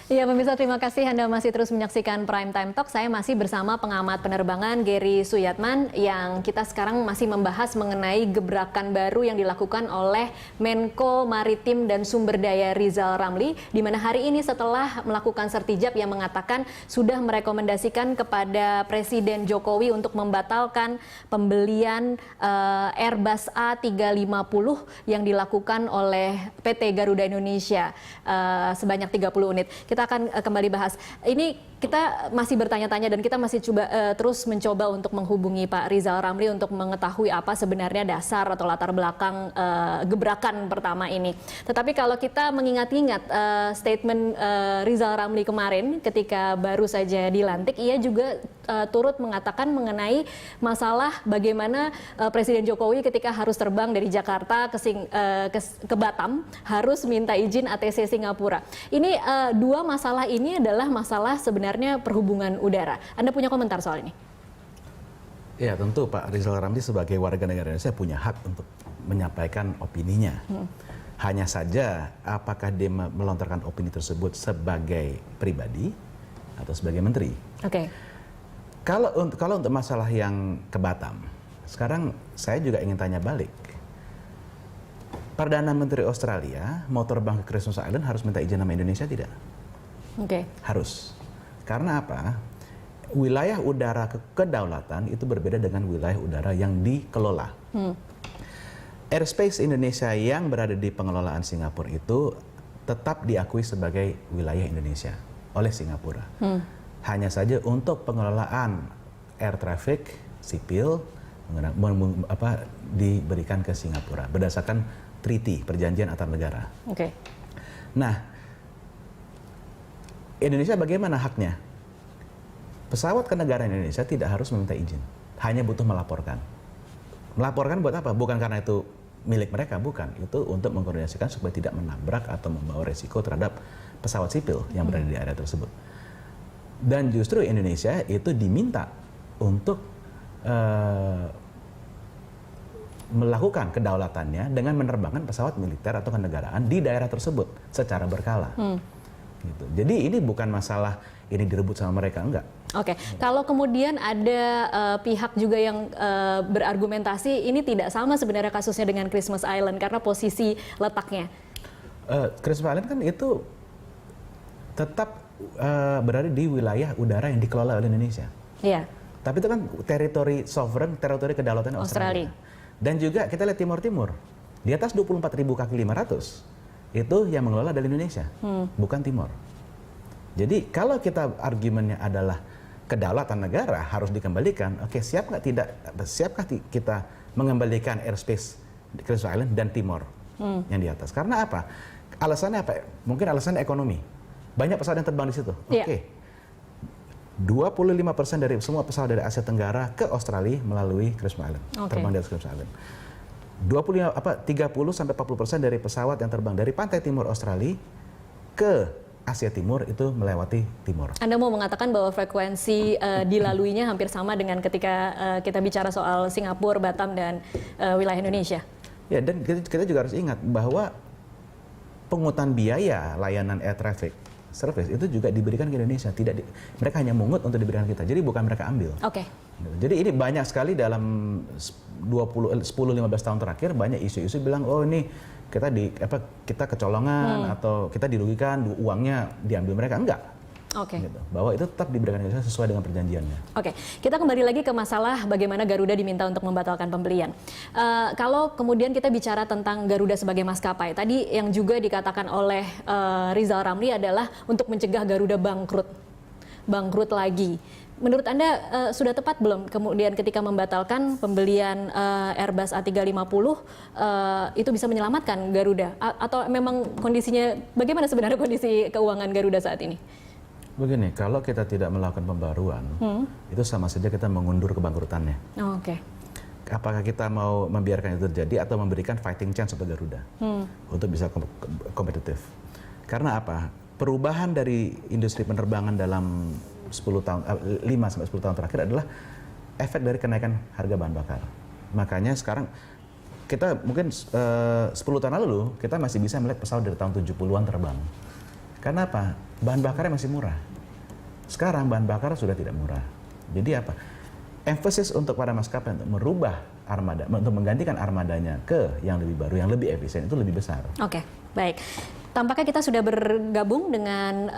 Ya, pemirsa, terima kasih Anda masih terus menyaksikan Prime Time Talk. Saya masih bersama pengamat penerbangan Gary Suyatman yang kita sekarang masih membahas mengenai gebrakan baru yang dilakukan oleh Menko Maritim dan Sumber Daya Rizal Ramli, di mana hari ini setelah melakukan sertijab yang mengatakan sudah merekomendasikan kepada Presiden Jokowi untuk membatalkan pembelian Airbus A350 yang dilakukan oleh PT Garuda Indonesia sebanyak 30 unit. Kita akan kembali bahas. Ini kita masih bertanya-tanya dan kita masih terus mencoba untuk menghubungi Pak Rizal Ramli untuk mengetahui apa sebenarnya dasar atau latar belakang gebrakan pertama ini. Tetapi kalau kita mengingat-ingat statement Rizal Ramli kemarin ketika baru saja dilantik, ia juga turut mengatakan mengenai masalah bagaimana Presiden Jokowi ketika harus terbang dari Jakarta ke Batam harus minta izin ATC Singapura. Ini dua masalah ini adalah masalah sebenarnya perhubungan udara. Anda punya komentar soal ini? Ya, tentu Pak Rizal Ramli sebagai warga negara Indonesia punya hak untuk menyampaikan opininya. Hanya saja apakah dia melontarkan opini tersebut sebagai pribadi atau sebagai menteri? Oke. Kalau untuk masalah yang ke Batam, sekarang saya juga ingin tanya balik. Perdana Menteri Australia mau terbang ke Christmas Island harus minta izin sama Indonesia tidak? Oke. Harus. Karena apa? Wilayah udara kedaulatan itu berbeda dengan wilayah udara yang dikelola. Airspace Indonesia yang berada di pengelolaan Singapura itu tetap diakui sebagai wilayah Indonesia oleh Singapura. Hanya saja untuk pengelolaan air traffic sipil diberikan ke Singapura berdasarkan treaty, perjanjian antar negara. Oke. Nah, Indonesia bagaimana haknya? Pesawat ke negara Indonesia tidak harus meminta izin, hanya butuh melaporkan. Melaporkan buat apa? Bukan karena itu milik mereka, bukan. Itu untuk mengkoordinasikan supaya tidak menabrak atau membawa resiko terhadap pesawat sipil yang berada di area tersebut. Dan justru Indonesia itu diminta untuk melakukan kedaulatannya dengan menerbangkan pesawat militer atau kenegaraan di daerah tersebut secara berkala. Gitu. Jadi ini bukan masalah ini direbut sama mereka, enggak. Oke, kalau kemudian ada pihak juga yang berargumentasi ini tidak sama sebenarnya kasusnya dengan Christmas Island karena posisi letaknya. Christmas Island kan itu tetap berada di wilayah udara yang dikelola oleh Indonesia. Iya. Tapi itu kan teritori sovereign, teritori kedaulatan Australia. Dan juga kita lihat Timur Timur, di atas 24.000 kaki 500 itu yang mengelola dari Indonesia, bukan Timor. Jadi kalau kita argumennya adalah kedaulatan negara harus dikembalikan, oke, siapkah kita mengembalikan airspace di Christmas Island dan Timor yang di atas? Karena apa? Alasannya apa? Mungkin alasannya ekonomi. Banyak pesawat yang terbang di situ. Oke. 25% dari semua pesawat dari Asia Tenggara ke Australia melalui Christmas Island, terbang dari Christmas Island. 30-40% dari pesawat yang terbang dari pantai timur Australia ke Asia Timur itu melewati Timor. Anda mau mengatakan bahwa frekuensi dilaluinya hampir sama dengan ketika kita bicara soal Singapura, Batam, dan wilayah Indonesia? Ya, dan kita juga harus ingat bahwa pungutan biaya layanan air traffic service itu juga diberikan ke Indonesia, mereka hanya mungut untuk diberikan kita, jadi bukan mereka ambil. Oke. Jadi ini banyak sekali dalam 10-15 tahun terakhir banyak isu-isu bilang oh ini kita kecolongan atau kita dirugikan, uangnya diambil mereka, enggak. Oke. Gitu. Bahwa itu tetap diberikan Indonesia sesuai dengan perjanjiannya. Oke, kita kembali lagi ke masalah bagaimana Garuda diminta untuk membatalkan pembelian. Kalau kemudian kita bicara tentang Garuda sebagai maskapai, tadi yang juga dikatakan oleh Rizal Ramli adalah untuk mencegah Garuda bangkrut lagi. Menurut Anda sudah tepat belum kemudian ketika membatalkan pembelian Airbus A350 itu bisa menyelamatkan Garuda? Atau memang kondisinya, bagaimana sebenarnya kondisi keuangan Garuda saat ini? Begini, kalau kita tidak melakukan pembaruan, itu sama saja kita mengundur kebangkrutannya. Oke. Apakah kita mau membiarkan itu terjadi atau memberikan fighting chance untuk Garuda untuk bisa kompetitif? Karena apa? Perubahan dari industri penerbangan dalam 5-10 tahun terakhir adalah efek dari kenaikan harga bahan bakar. Makanya sekarang kita mungkin 10 tahun lalu kita masih bisa melihat pesawat dari tahun 70-an terbang. Karena apa? bahan bakarnya masih murah. Sekarang bahan bakar sudah tidak murah. Jadi apa? Emphasis untuk para maskapai untuk merubah armada, untuk menggantikan armadanya ke yang lebih baru, yang lebih efisien, itu lebih besar. Oke, baik. Tampaknya kita sudah bergabung dengan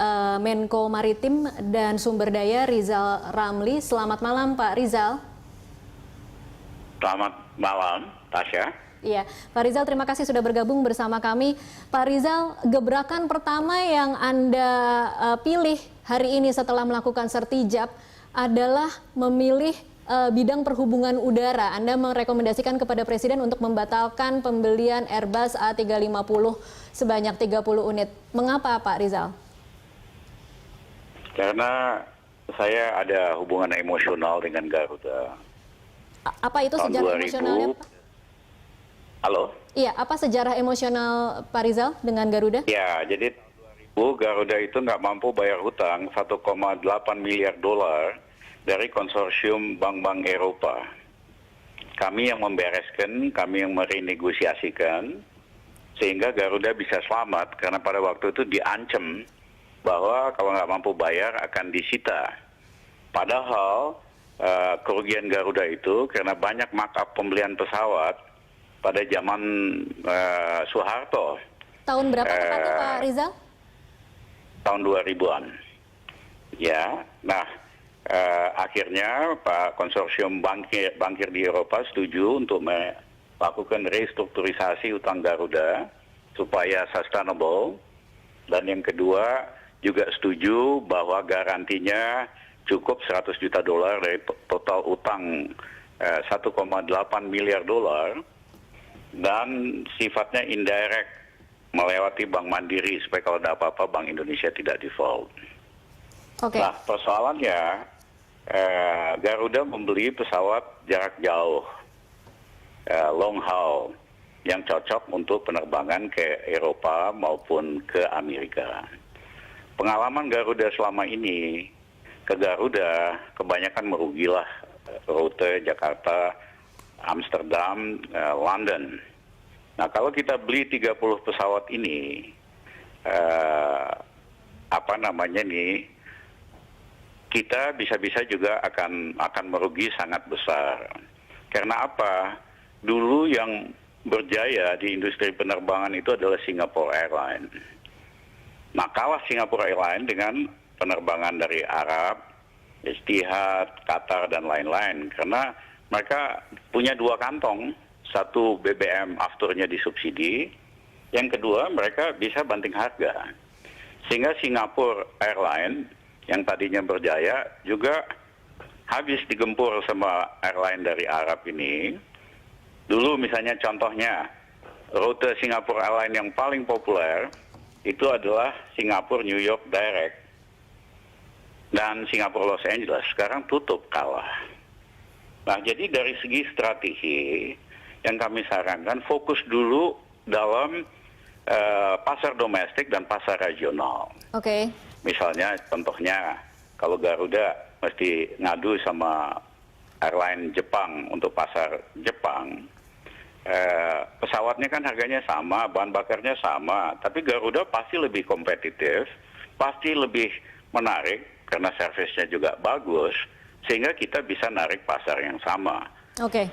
Menko Maritim dan Sumber Daya Rizal Ramli. Selamat malam Pak Rizal. Selamat malam, Tasya. Iya, Pak Rizal, terima kasih sudah bergabung bersama kami. Pak Rizal, gebrakan pertama yang Anda pilih hari ini setelah melakukan sertijab adalah memilih bidang perhubungan udara. Anda merekomendasikan kepada Presiden untuk membatalkan pembelian Airbus A350 sebanyak 30 unit. Mengapa, Pak Rizal? Karena saya ada hubungan emosional dengan Garuda. Apa itu sejarah emosionalnya, Pak? Halo? Iya, apa sejarah emosional Pak Rizal dengan Garuda? Ya, jadi 2000 Garuda itu nggak mampu bayar hutang 1,8 miliar dolar dari konsorsium bank-bank Eropa. Kami yang membereskan, kami yang merenegosiasikan, sehingga Garuda bisa selamat, karena pada waktu itu diancam bahwa kalau nggak mampu bayar akan disita. Padahal kerugian Garuda itu karena banyak markup pembelian pesawat pada zaman Soeharto. Tahun berapa tepatnya Pak Rizal? Tahun 2000-an. Ya, nah akhirnya Pak konsorsium bankir di Eropa setuju untuk melakukan restrukturisasi utang Garuda supaya sustainable, dan yang kedua juga setuju bahwa garantinya cukup 100 juta dolar dari total utang 1,8 miliar dolar, dan sifatnya indirect melewati Bank Mandiri supaya kalau ada apa-apa Bank Indonesia tidak default. Okay. Nah, persoalannya Garuda membeli pesawat jarak jauh, long haul, yang cocok untuk penerbangan ke Eropa maupun ke Amerika. Pengalaman Garuda selama ini, ke Garuda kebanyakan merugilah rute Jakarta, Amsterdam, London. Nah, kalau kita beli 30 pesawat ini, kita bisa-bisa juga akan merugi sangat besar. Karena apa? Dulu yang berjaya di industri penerbangan itu adalah Singapore Airlines. Nah, kalah Singapore Airlines dengan penerbangan dari Arab, Etihad, Qatar, dan lain-lain. Karena mereka punya dua kantong. Satu, BBM afturnya disubsidi. Yang kedua, mereka bisa banting harga. Sehingga Singapore Airlines yang tadinya berjaya juga habis digempur sama airline dari Arab ini. Dulu misalnya contohnya, rute Singapore Airlines yang paling populer itu adalah Singapore New York Direct dan Singapore Los Angeles. Sekarang tutup, kalah. Nah, jadi dari segi strategi yang kami sarankan, fokus dulu dalam pasar domestik dan pasar regional. Oke. Misalnya contohnya kalau Garuda mesti ngadu sama airline Jepang untuk pasar Jepang, pesawatnya kan harganya sama, bahan bakarnya sama, tapi Garuda pasti lebih kompetitif, pasti lebih menarik karena servisnya juga bagus, sehingga kita bisa narik pasar yang sama. Oke.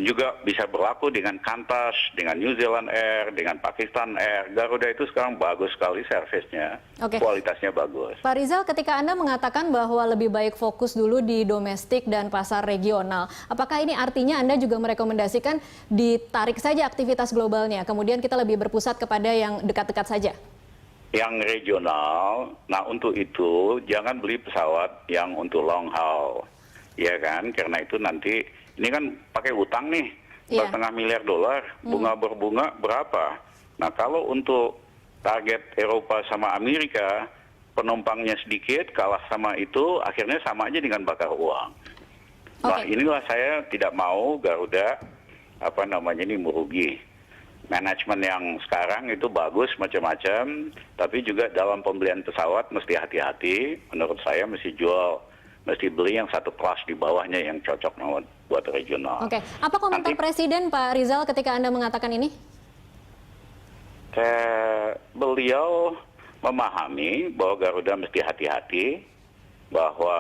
Juga bisa berlaku dengan Qantas, dengan New Zealand Air, dengan Pakistan Air. Garuda itu sekarang bagus sekali servisnya, kualitasnya bagus. Pak Rizal, ketika Anda mengatakan bahwa lebih baik fokus dulu di domestik dan pasar regional, apakah ini artinya Anda juga merekomendasikan ditarik saja aktivitas globalnya, kemudian kita lebih berpusat kepada yang dekat-dekat saja? Yang regional, nah untuk itu jangan beli pesawat yang untuk long haul, ya kan? Karena itu nanti ini kan pakai utang nih, 1,5 miliar dolar, bunga berbunga berapa? Nah, kalau untuk target Eropa sama Amerika, penumpangnya sedikit, kalah sama itu, akhirnya sama aja dengan bakar uang. Nah, inilah saya tidak mau Garuda, ini merugi. Manajemen yang sekarang itu bagus macam-macam, tapi juga dalam pembelian pesawat mesti hati-hati. Menurut saya mesti beli yang satu kelas di bawahnya yang cocok buat regional. Oke, apa komentar Presiden Pak Rizal ketika Anda mengatakan ini? Beliau memahami bahwa Garuda mesti hati-hati, bahwa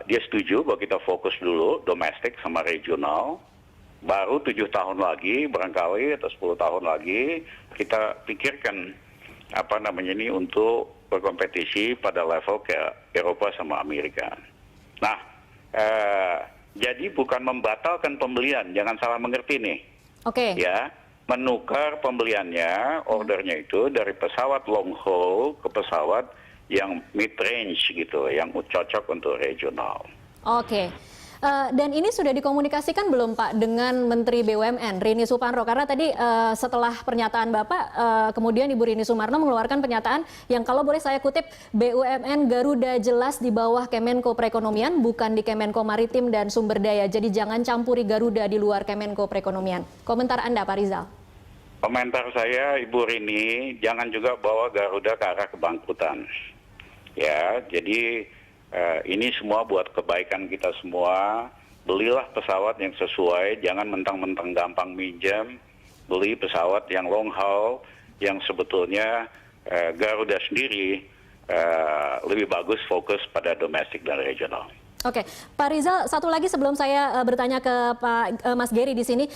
dia setuju bahwa kita fokus dulu domestik sama regional. Baru 7 tahun lagi barangkali atau 10 tahun lagi kita pikirkan untuk berkompetisi pada level ke Eropa sama Amerika. Nah, jadi bukan membatalkan pembelian, jangan salah mengerti nih. Oke. Ya, menukar pembeliannya, ordernya itu dari pesawat long haul ke pesawat yang mid range gitu, yang cocok untuk regional. Oke. Dan ini sudah dikomunikasikan belum Pak dengan Menteri BUMN Rini Sumarno? Karena tadi setelah pernyataan Bapak, kemudian Ibu Rini Sumarno mengeluarkan pernyataan yang kalau boleh saya kutip, BUMN Garuda jelas di bawah Kemenko Perekonomian, bukan di Kemenko Maritim dan Sumber Daya. Jadi jangan campuri Garuda di luar Kemenko Perekonomian. Komentar Anda Pak Rizal? Komentar saya, Ibu Rini, jangan juga bawa Garuda ke arah kebangkrutan. Ya, jadi ini semua buat kebaikan kita semua. Belilah pesawat yang sesuai, jangan mentang-mentang gampang minjam. Beli pesawat yang long haul, yang sebetulnya Garuda sendiri lebih bagus fokus pada domestik dan regional. Oke, Pak Rizal, satu lagi sebelum saya bertanya ke Mas Gary di sini,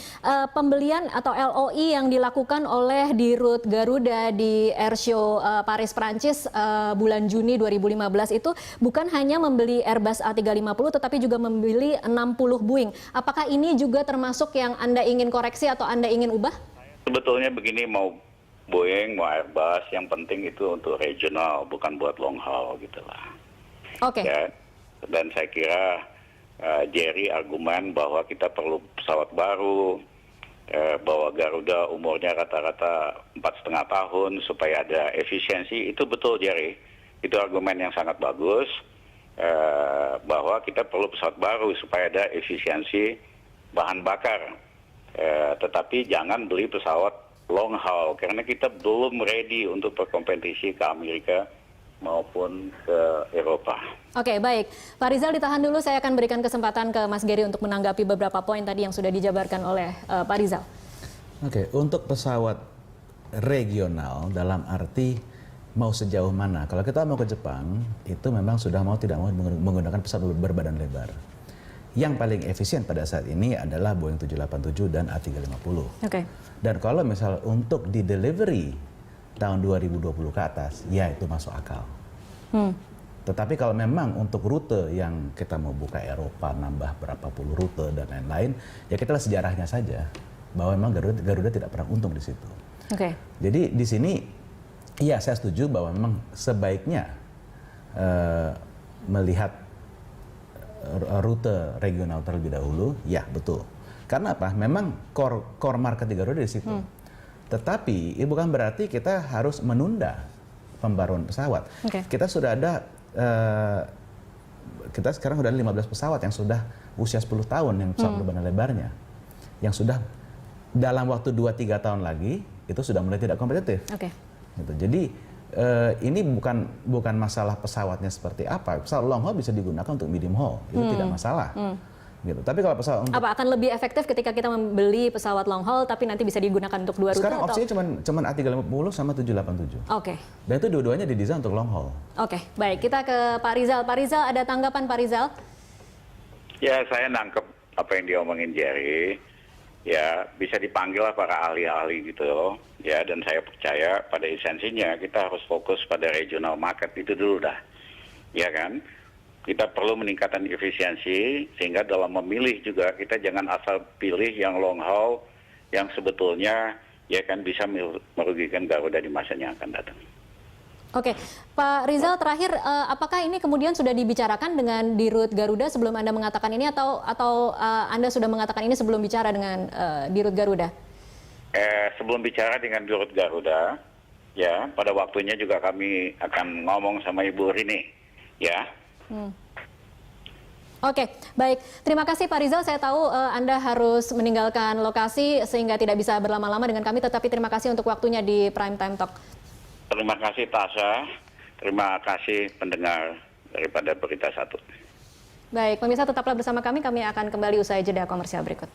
pembelian atau LOI yang dilakukan oleh Dirut Garuda di Airshow Paris, Prancis bulan Juni 2015 itu bukan hanya membeli Airbus A350, tetapi juga membeli 60 Boeing. Apakah ini juga termasuk yang Anda ingin koreksi atau Anda ingin ubah? Sebetulnya begini, mau Boeing, mau Airbus, yang penting itu untuk regional, bukan buat long haul gitulah. Oke. Ya. Dan saya kira Jerry argumen bahwa kita perlu pesawat baru, bahwa Garuda umurnya rata-rata 4,5 tahun supaya ada efisiensi, itu betul Jerry. Itu argumen yang sangat bagus, bahwa kita perlu pesawat baru supaya ada efisiensi bahan bakar. Tetapi jangan beli pesawat long haul, karena kita belum ready untuk berkompetisi ke Amerika maupun ke Eropa. Oke, baik. Pak Rizal ditahan dulu, saya akan berikan kesempatan ke Mas Gary untuk menanggapi beberapa poin tadi yang sudah dijabarkan oleh Pak Rizal. Oke, untuk pesawat regional dalam arti mau sejauh mana? Kalau kita mau ke Jepang, itu memang sudah mau tidak mau menggunakan pesawat berbadan lebar. Yang paling efisien pada saat ini adalah Boeing 787 dan A350. Oke. Dan kalau misal untuk di delivery tahun 2020 ke atas, ya itu masuk akal. Tetapi kalau memang untuk rute yang kita mau buka Eropa, nambah berapa puluh rute dan lain-lain, ya kita lihat sejarahnya saja bahwa memang Garuda tidak pernah untung di situ. Oke. Jadi di sini, ya saya setuju bahwa memang sebaiknya melihat rute regional terlebih dahulu, ya betul. Karena apa? Memang core market di Garuda di situ. Tetapi itu bukan berarti kita harus menunda pembaruan pesawat. Okay. Kita sudah ada, kita sekarang sudah ada 15 pesawat yang sudah usia 10 tahun yang pesawat berbadan lebarnya. Yang sudah dalam waktu 2-3 tahun lagi, itu sudah mulai tidak kompetitif. Okay. Gitu. Jadi ini bukan masalah pesawatnya seperti apa. Pesawat long haul bisa digunakan untuk medium haul, itu tidak masalah. Gitu. Tapi kalau pesawat untuk apa akan lebih efektif ketika kita membeli pesawat long haul tapi nanti bisa digunakan untuk dua rute? Sekarang opsinya cuma A350 sama 787. Oke. Dan itu dua-duanya didesain untuk long haul. Oke, baik. Kita ke Pak Rizal. Pak Rizal, ada tanggapan Pak Rizal? Ya, saya nangkep apa yang diomongin Jerry. Ya, bisa dipanggil lah para ahli-ahli gitu loh. Ya, dan saya percaya pada esensinya kita harus fokus pada regional market itu dulu dah. Ya kan? Kita perlu meningkatkan efisiensi, sehingga dalam memilih juga kita jangan asal pilih yang long haul yang sebetulnya ya kan bisa merugikan Garuda di masa yang akan datang. Oke, Pak Rizal terakhir, apakah ini kemudian sudah dibicarakan dengan Dirut Garuda sebelum Anda mengatakan ini atau Anda sudah mengatakan ini sebelum bicara dengan Dirut Garuda? Sebelum bicara dengan Dirut Garuda, ya pada waktunya juga kami akan ngomong sama Ibu Rini, ya. Oke, baik. Terima kasih Pak Rizal. Saya tahu Anda harus meninggalkan lokasi sehingga tidak bisa berlama-lama dengan kami, tetapi terima kasih untuk waktunya di Prime Time Talk. Terima kasih Tasha, terima kasih pendengar daripada Berita Satu. Baik, pemirsa tetaplah bersama kami akan kembali usai jeda komersial berikut.